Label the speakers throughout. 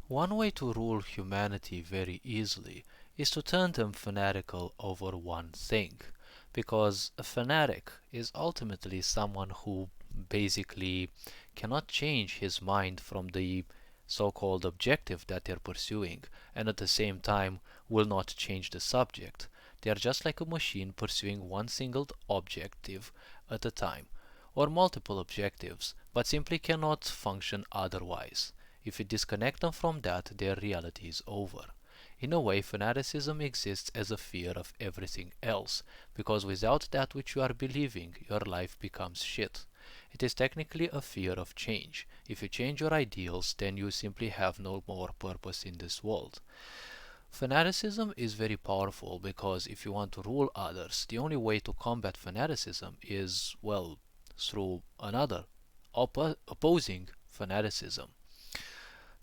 Speaker 1: One way to rule humanity very easily is to turn them fanatical over one thing, because a fanatic is ultimately someone who basically cannot change his mind from the so-called objective that they're pursuing, and at the same time will not change the subject. They are just like a machine pursuing one single objective at a time, or multiple objectives, but simply cannot function otherwise. If you disconnect them from that, their reality is over. In a way, fanaticism exists as a fear of everything else, because without that which you are believing, your life becomes shit. It is technically a fear of change. If you change your ideals, then you simply have no more purpose in this world. Fanaticism is very powerful because if you want to rule others, the only way to combat fanaticism is, well, through another opposing fanaticism.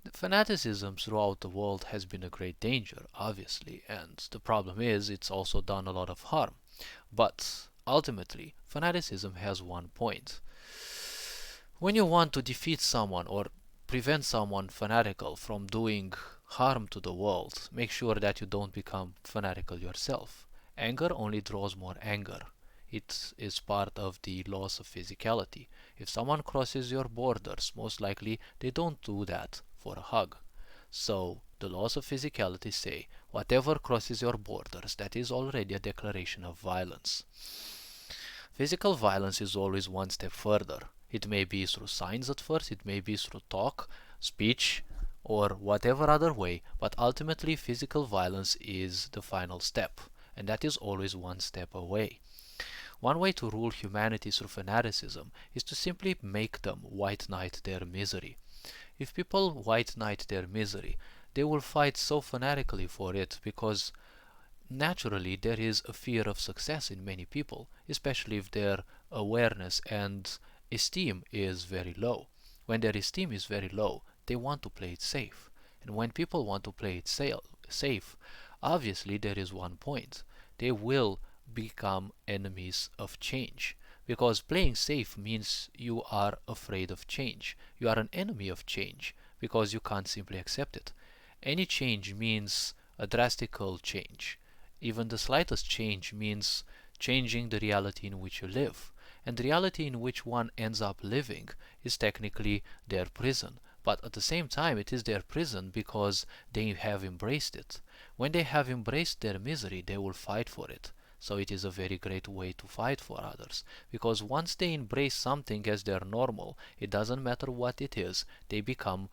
Speaker 1: The fanaticism throughout the world has been a great danger, obviously, and the problem is it's also done a lot of harm. But ultimately, fanaticism has one point. When you want to defeat someone or prevent someone fanatical from doing harm to the world, make sure that you don't become fanatical yourself. Anger only draws more anger. It is part of the laws of physicality. If someone crosses your borders, most likely they don't do that for a hug. So, the laws of physicality say whatever crosses your borders, that is already a declaration of violence. Physical violence is always one step further. It may be through signs at first, it may be through talk, speech, or whatever other way, but ultimately physical violence is the final step, and that is always one step away. One way to rule humanity through fanaticism is to simply make them white knight their misery. If people white knight their misery, they will fight so fanatically for it because naturally there is a fear of success in many people, especially if their awareness and esteem is very low. When their esteem is very low, they want to play it safe. And when people want to play it safe, obviously there is one point. They will become enemies of change. Because playing safe means you are afraid of change. You are an enemy of change because you can't simply accept it. Any change means a drastical change. Even the slightest change means changing the reality in which you live. And the reality in which one ends up living is technically their prison. But at the same time, it is their prison because they have embraced it. When they have embraced their misery, they will fight for it. So it is a very great way to fight for others. Because once they embrace something as their normal, it doesn't matter what it is, they become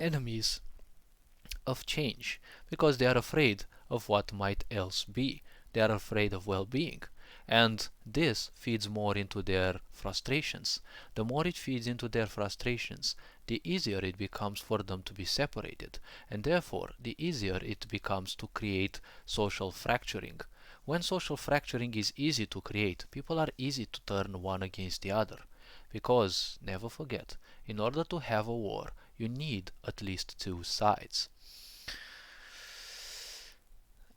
Speaker 1: enemies of change. Because they are afraid of what might else be. They are afraid of well-being. And this feeds more into their frustrations. The more it feeds into their frustrations, the easier it becomes for them to be separated. And therefore, the easier it becomes to create social fracturing. When social fracturing is easy to create, people are easy to turn one against the other. Because, never forget, in order to have a war, you need at least two sides.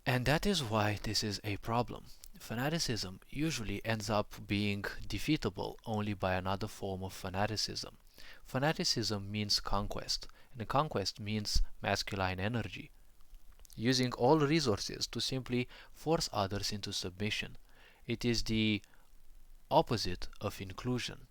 Speaker 1: And that is why this is a problem. Fanaticism usually ends up being defeatable only by another form of fanaticism. Fanaticism means conquest, and conquest means masculine energy, using all resources to simply force others into submission. It is the opposite of inclusion.